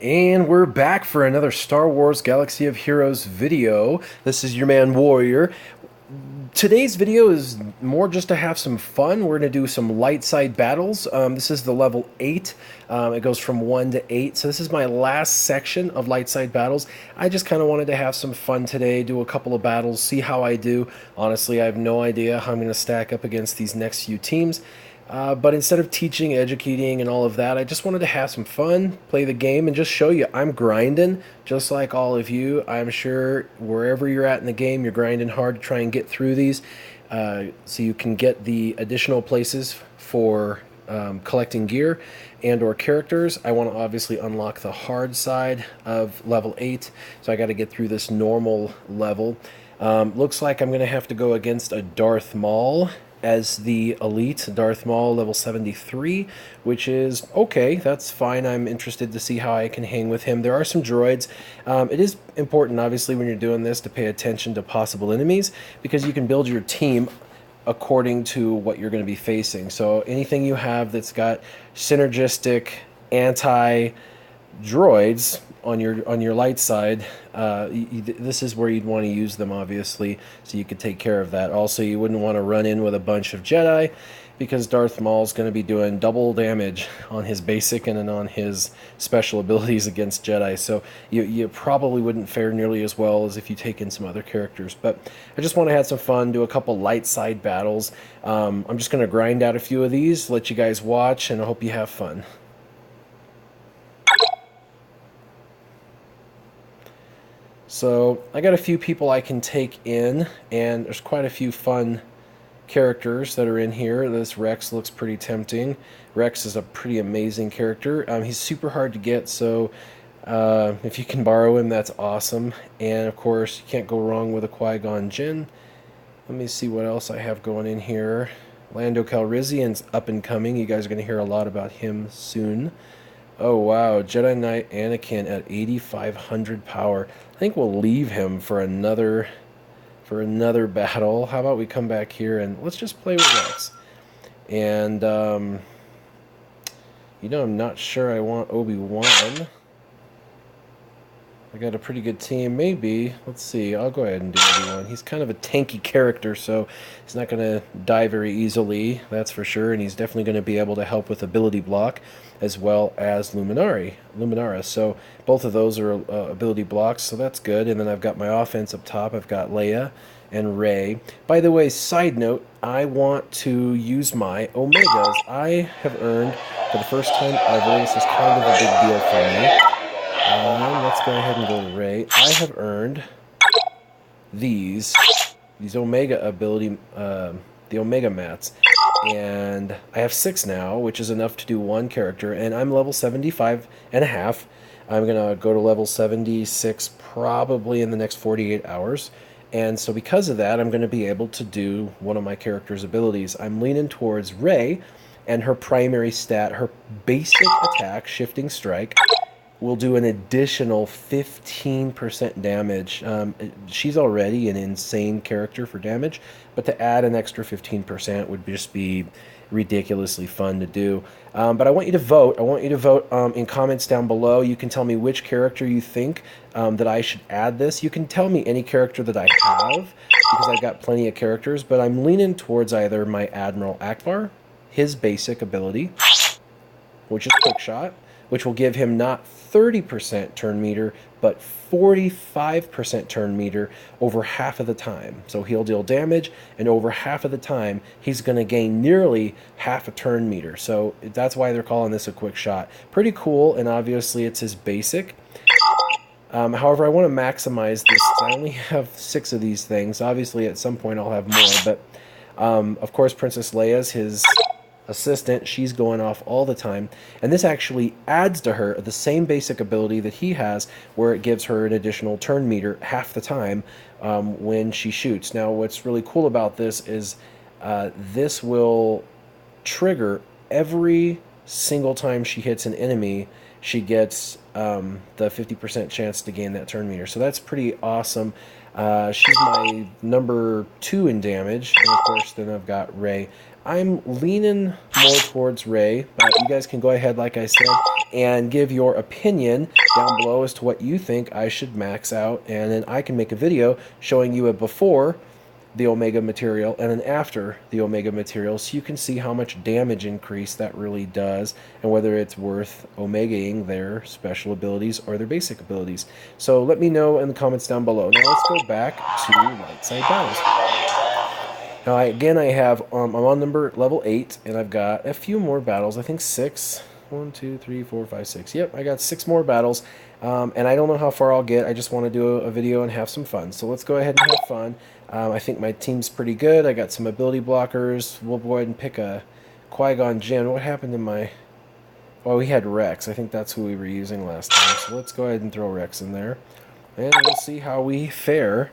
And we're back for another Star Wars Galaxy of Heroes video. This is your man Warrior. Today's video is more just to have some fun. We're going to do some light side battles. This is the level 8. It goes from 1 to 8. So this is my last section of light side battles. I just kind of wanted to have some fun today, do a couple of battles, see how I do. Honestly, I have no idea how I'm going to stack up against these next few teams. But instead of teaching, educating, and all of that, I just wanted to have some fun, play the game, and just show you I'm grinding, just like all of you. I'm sure wherever you're at in the game, you're grinding hard to try and get through these, so you can get the additional places for collecting gear and or characters. I want to obviously unlock the hard side of level 8, so I got to get through this normal level. Looks like I'm going to have to go against a Darth Maul as the elite. Darth Maul level 73, which is okay, that's fine. I'm interested to see how I can hang with him. There are some droids. It is important, obviously, when you're doing this to pay attention to possible enemies, because you can build your team according to what you're going to be facing. So anything you have that's got synergistic anti droids on your light side, this is where you'd want to use them, obviously, so you could take care of that. Also, you wouldn't want to run in with a bunch of Jedi, because Darth Maul's going to be doing double damage on his basic and then on his special abilities against Jedi, so you probably wouldn't fare nearly as well as if you take in some other characters. But I just want to have some fun, do a couple light side battles. I'm just going to grind out a few of these, let you guys watch, and I hope you have fun. So I got a few people I can take in, and there's quite a few fun characters that are in here. This Rex looks pretty tempting. Rex is a pretty amazing character. He's super hard to get, so if you can borrow him, that's awesome. And of course, you can't go wrong with a Qui-Gon Jinn. Let me see what else I have going in here. Lando Calrissian's up and coming. You guys are going to hear a lot about him soon. Oh wow, Jedi Knight Anakin at 8,500 power. I think we'll leave him for another battle. How about we come back here and let's just play with Rex. And I'm not sure I want Obi-Wan. I got a pretty good team. Maybe, let's see, I'll go ahead and do Obi-Wan. He's kind of a tanky character, so he's not going to die very easily, that's for sure, and he's definitely going to be able to help with ability block, as well as Luminara. So both of those are ability blocks, so that's good. And then I've got my offense up top. I've got Leia and Rey. By the way, side note, I want to use my Omegas. I have earned, for the first time ever, this is kind of a big deal for me. Let's go ahead and go to Rey. I have earned these Omega ability, the Omega mats, and I have 6 now, which is enough to do 1 character, and I'm level 75 and a half. I'm gonna go to level 76 probably in the next 48 hours, and so because of that, I'm gonna be able to do one of my character's abilities. I'm leaning towards Rey, and her primary stat, her basic attack, Shifting Strike, will do an additional 15% damage. She's already an insane character for damage, but to add an extra 15% would just be ridiculously fun to do. But I want you to vote. I want you to vote in comments down below. You can tell me which character you think that I should add this. You can tell me any character that I have, because I've got plenty of characters, but I'm leaning towards either my Admiral Akbar, his basic ability, which is Quick Shot, which will give him not 30% turn meter, but 45% turn meter over half of the time. So he'll deal damage, and over half of the time, he's going to gain nearly half a turn meter. So that's why they're calling this a Quick Shot. Pretty cool, and obviously it's his basic. However, I want to maximize this. I only have 6 of these things. Obviously, at some point I'll have more, but of course Princess Leia's his assistant. She's going off all the time, and this actually adds to her the same basic ability that he has, where it gives her an additional turn meter half the time when she shoots. Now what's really cool about this is this will trigger every single time she hits an enemy. She gets the 50% chance to gain that turn meter, so that's pretty awesome. She's my number 2 in damage, and of course then I've got Rey. I'm leaning more towards Rey, but you guys can go ahead, like I said, and give your opinion down below as to what you think I should max out, and then I can make a video showing you a before the Omega material and an after the Omega material, so you can see how much damage increase that really does and whether it's worth Omegaing their special abilities or their basic abilities. So let me know in the comments down below. Now let's go back to light side battles. Now again, I have I'm on level 8, and I've got a few more battles. I think 6. 1, 2, 3, 4, 5, 6. Yep, I got 6 more battles, and I don't know how far I'll get. I just want to do a video and have some fun. So let's go ahead and have fun. I think my team's pretty good. I got some ability blockers. We'll go ahead and pick a Qui-Gon Jinn. What happened to my... Oh, we had Rex. I think that's who we were using last time. So let's go ahead and throw Rex in there, and we'll see how we fare.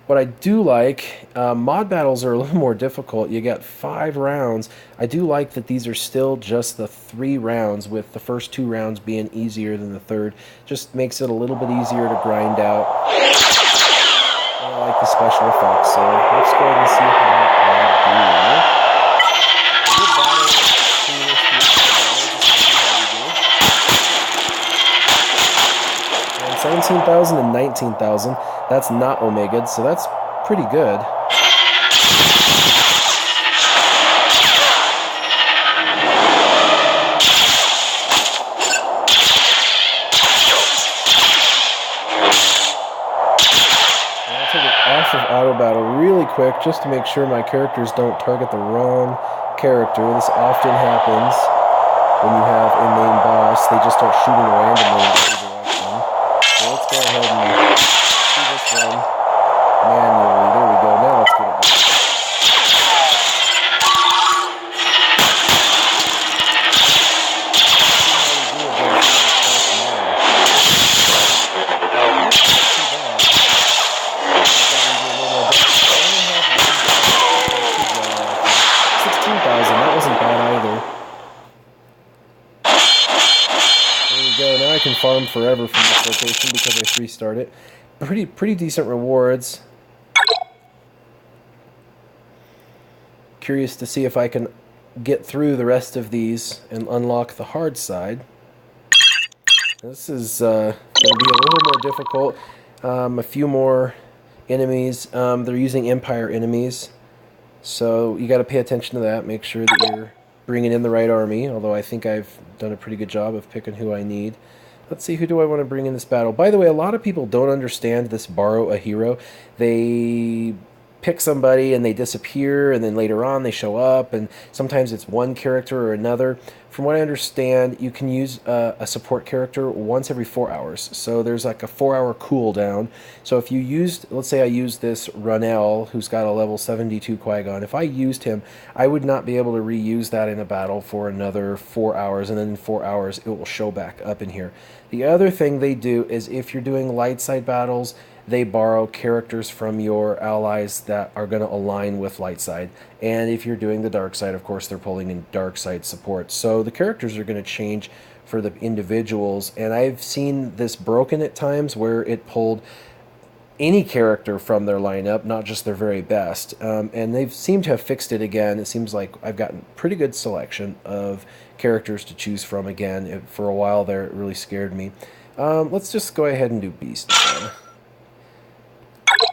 What I do like, mod battles are a little more difficult. You get 5 rounds. I do like that these are still just the 3 rounds, with the first 2 rounds being easier than the third. Just makes it a little bit easier to grind out. And I like the special effects, so let's go ahead and see how I do. Good battle. 17,000 and 19,000. That's not Omega, so that's pretty good. I'll take it off of auto battle really quick just to make sure my characters don't target the wrong character. This often happens when you have a main boss. They just start shooting randomly in every direction. So let's go ahead and do this one manually. There we go. Now let's get it done. That wasn't bad either. There we go. Now I can farm forever from this location because I 3-starred it. Pretty decent rewards. Curious to see if I can get through the rest of these and unlock the hard side. This is going to be a little more difficult. A few more enemies. They're using Empire enemies, so you got to pay attention to that. Make sure that you're bringing in the right army, although I think I've done a pretty good job of picking who I need. Let's see, who do I want to bring in this battle? By the way, a lot of people don't understand this borrow a hero. They pick somebody and they disappear, and then later on they show up, and sometimes it's one character or another. From what I understand, you can use a support character once every 4 hours. So there's like a 4-hour cooldown. So if you used, let's say I used this Runel, who's got a level 72 Qui-Gon. If I used him, I would not be able to reuse that in a battle for another 4 hours, and then in 4 hours it will show back up in here. The other thing they do is if you're doing light side battles, they borrow characters from your allies that are going to align with light side. And if you're doing the dark side, of course, they're pulling in dark side support. So the characters are going to change for the individuals. And I've seen this broken at times where it pulled any character from their lineup, not just their very best. And they've seemed to have fixed it again. It seems like I've gotten pretty good selection of characters to choose from again. For a while there, it really scared me. Let's just go ahead and do Beast again.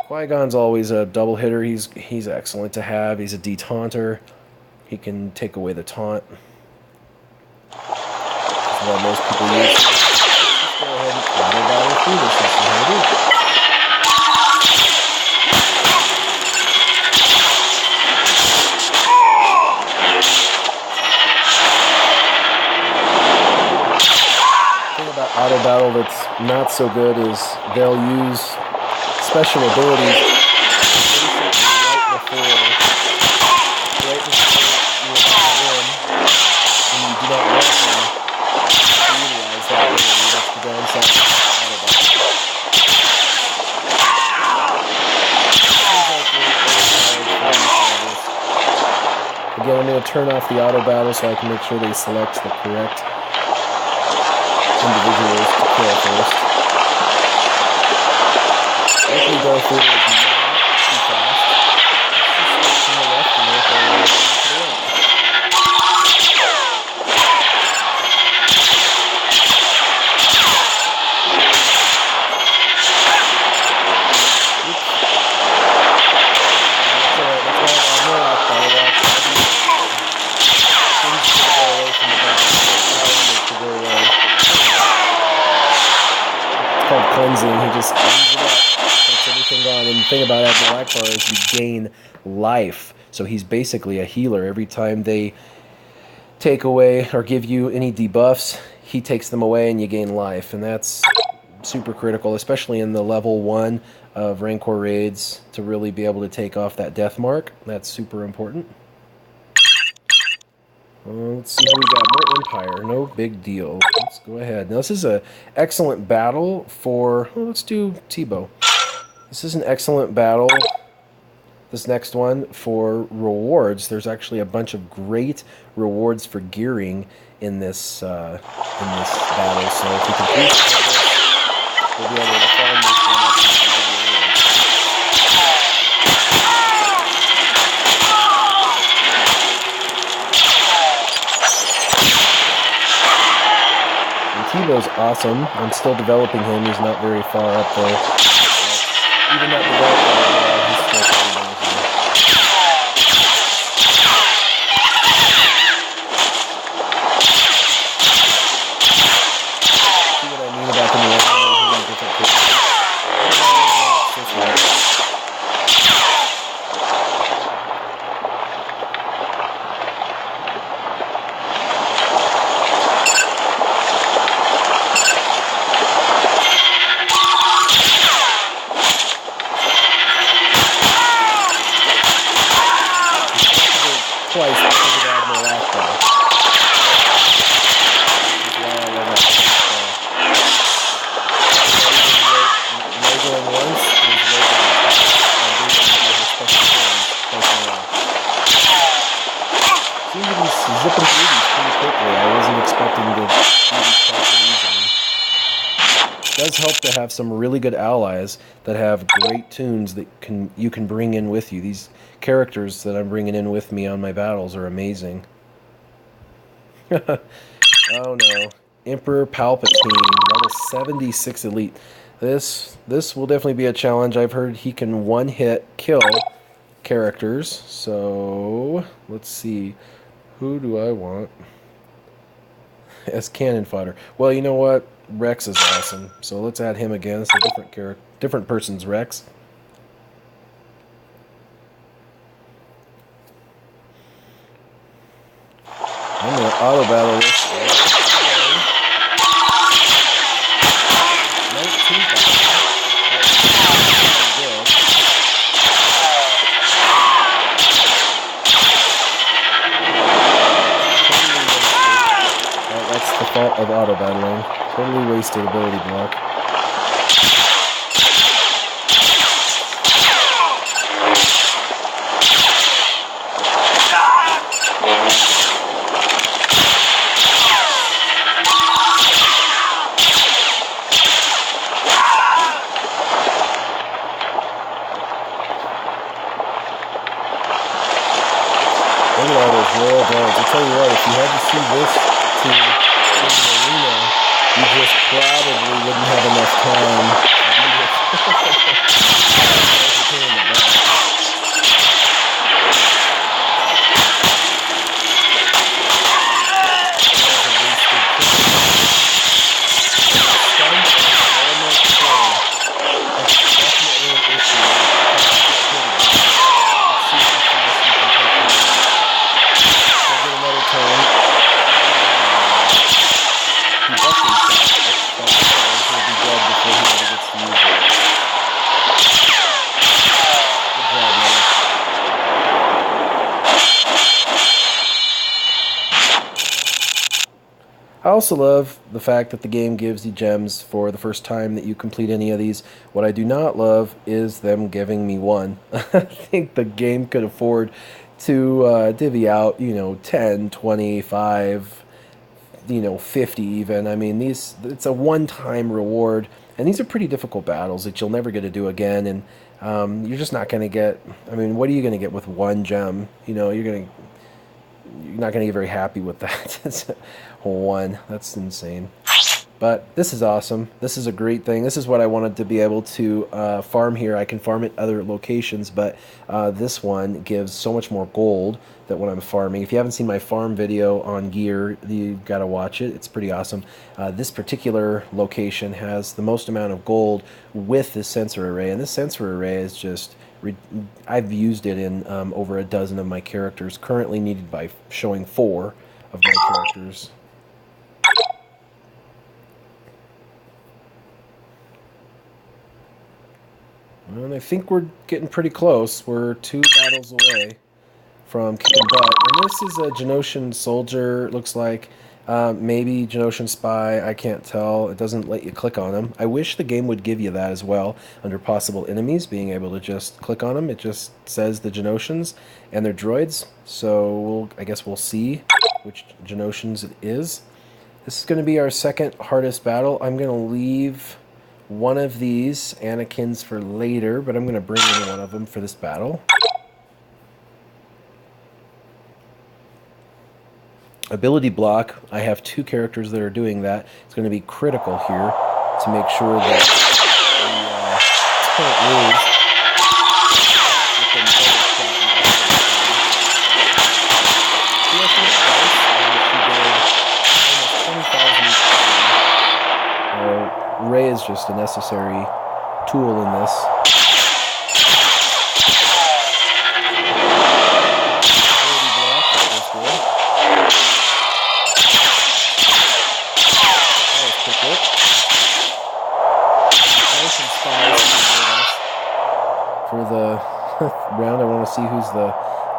Qui-Gon's always a double hitter. He's excellent to have. He's a de-taunter. He can take away the taunt. That's what most people use. Let's go ahead and battle through this and see how we do. The thing about auto battle that's not so good is they'll use special abilities right before you're about to win, and you do not want them to utilize that ability. That's the downside of auto battle. Again, I'm going to turn off the auto battle so I can make sure they select the correct individuals to kill first. Hopefully Darth Vader is not too fast. Let's just start from the left and work our way to the right. called cleansing. He just cleans it up, takes everything gone. And the thing about Admiral Akbar is you gain life. So he's basically a healer. Every time they take away or give you any debuffs, he takes them away and you gain life. And that's super critical, especially in the level 1 of Rancor raids, to really be able to take off that death mark. That's super important. Let's see who we got. More Empire. No big deal. Let's go ahead. Now, this is an excellent battle for... Well, let's do Tebow. This is an excellent battle, this next one, for rewards. There's actually a bunch of great rewards for gearing in this battle. So if we complete this, we'll be able to farm this one up and get rewards. Tebow's awesome. I'm still developing him. He's not very far up there. Even not developed very well, he's still pretty amazing. See what I mean about them hitting different places? Twice because of Admiral Akbar. Which is why I love that. Going once is seems to be zipping through these pretty quickly. I wasn't expecting to do these quite so easily. It does help to have some really good allies that have great tunes that you can bring in with you. These characters that I'm bringing in with me on my battles are amazing. Oh no. Emperor Palpatine, level 76 elite. This will definitely be a challenge. I've heard he can one-hit kill characters. So, let's see. Who do I want as cannon fodder? Well, you know what? Rex is awesome. So let's add him again. It's a different person's Rex. I'm going to auto battle this. 19,000. That's the fault of auto battling. Totally wasted ability block. Look at all those royal guards. I'll tell you what, if you had to see this team in the arena, you just probably wouldn't have enough time to do this. I also love the fact that the game gives you gems for the first time that you complete any of these. What I do not love is them giving me one. I think the game could afford to divvy out, 10, 25, 50 even. I mean, it's a one-time reward, and these are pretty difficult battles that you'll never get to do again, and you're just not going to get, what are you going to get with one gem? You're not going to get very happy with that. It's one. That's insane. But this is awesome. This is a great thing. This is what I wanted to be able to farm here. I can farm at other locations, but this one gives so much more gold that when I'm farming. If you haven't seen my farm video on gear, you got to watch it. It's pretty awesome. This particular location has the most amount of gold with this sensor array, and this sensor array is just... I've used it in over a dozen of my characters, currently needed by showing 4 of my characters. And I think we're getting pretty close. We're 2 battles away from kicking butt. And this is a Genosian soldier, it looks like. Maybe Genosian spy, I can't tell. It doesn't let you click on them. I wish the game would give you that as well, under possible enemies, being able to just click on them. It just says the Genosians and their droids. So I guess we'll see which Genosians it is. This is going to be our second hardest battle. I'm going to leave one of these Anakins for later, but I'm going to bring in one of them for this battle. Ability block, I have 2 characters that are doing that. It's going to be critical here to make sure that we don't lose. Ray is just a necessary tool in this. For the round, I want to see who's the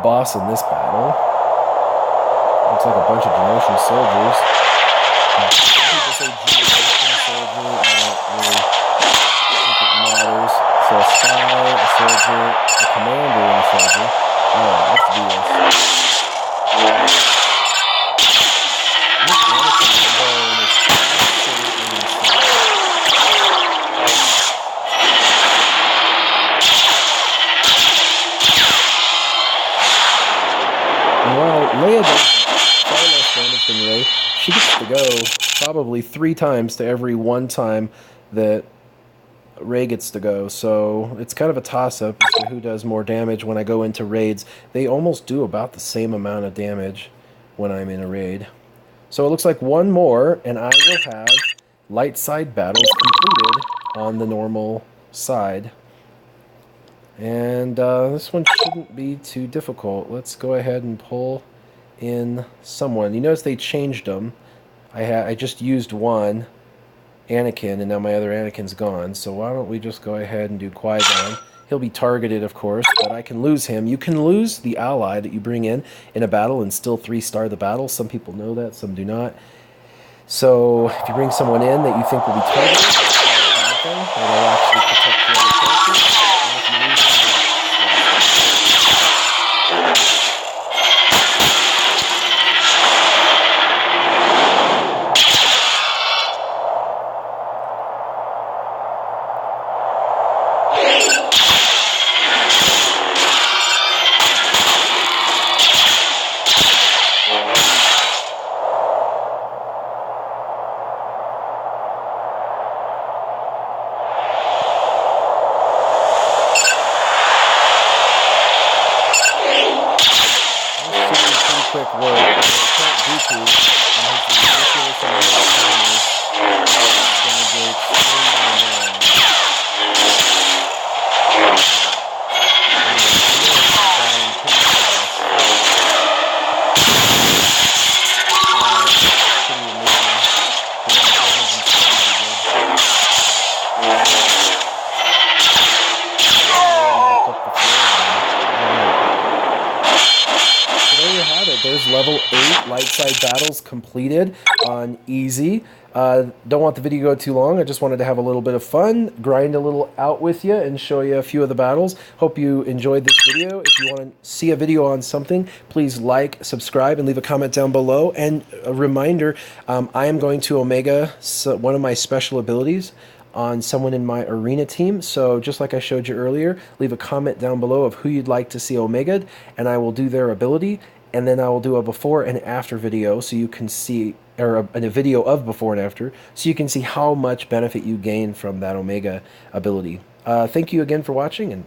boss in this battle. Looks like a bunch of Genosian soldiers. People say Genosian soldier, I don't really think it matters. So a spy, a soldier, a commander, and a soldier. Alright, let's do this. Leia does far less damage than Rey. She gets to go probably 3 times to every 1 time that Rey gets to go. So it's kind of a toss-up as to who does more damage when I go into raids. They almost do about the same amount of damage when I'm in a raid. So it looks like 1 more, and I will have light side battles completed on the normal side. And this one shouldn't be too difficult. Let's go ahead and pull in someone. You notice they changed them. I just used one Anakin, and now my other Anakin's gone. So why don't we just go ahead and do Qui-Gon. He'll be targeted, of course, but I can lose him. You can lose the ally that you bring in a battle and still 3-star the battle. Some people know that, some do not. So if you bring someone in that you think will be targeted, that's not a bad thing. It'll actually protect the other characters. And if you lose them, quick work. There's level 8 light side battles completed on easy. Don't want the video to go too long. I just wanted to have a little bit of fun, grind a little out with you, and show you a few of the battles. Hope you enjoyed this video. If you want to see a video on something, please like, subscribe, and leave a comment down below. And a reminder, I am going to Omega one of my special abilities on someone in my arena team. So just like I showed you earlier, leave a comment down below of who you'd like to see Omega'd, and I will do their ability. And then I will do a before and after video so you can see or a video of before and after, so you can see how much benefit you gain from that Omega ability. Thank you again for watching, and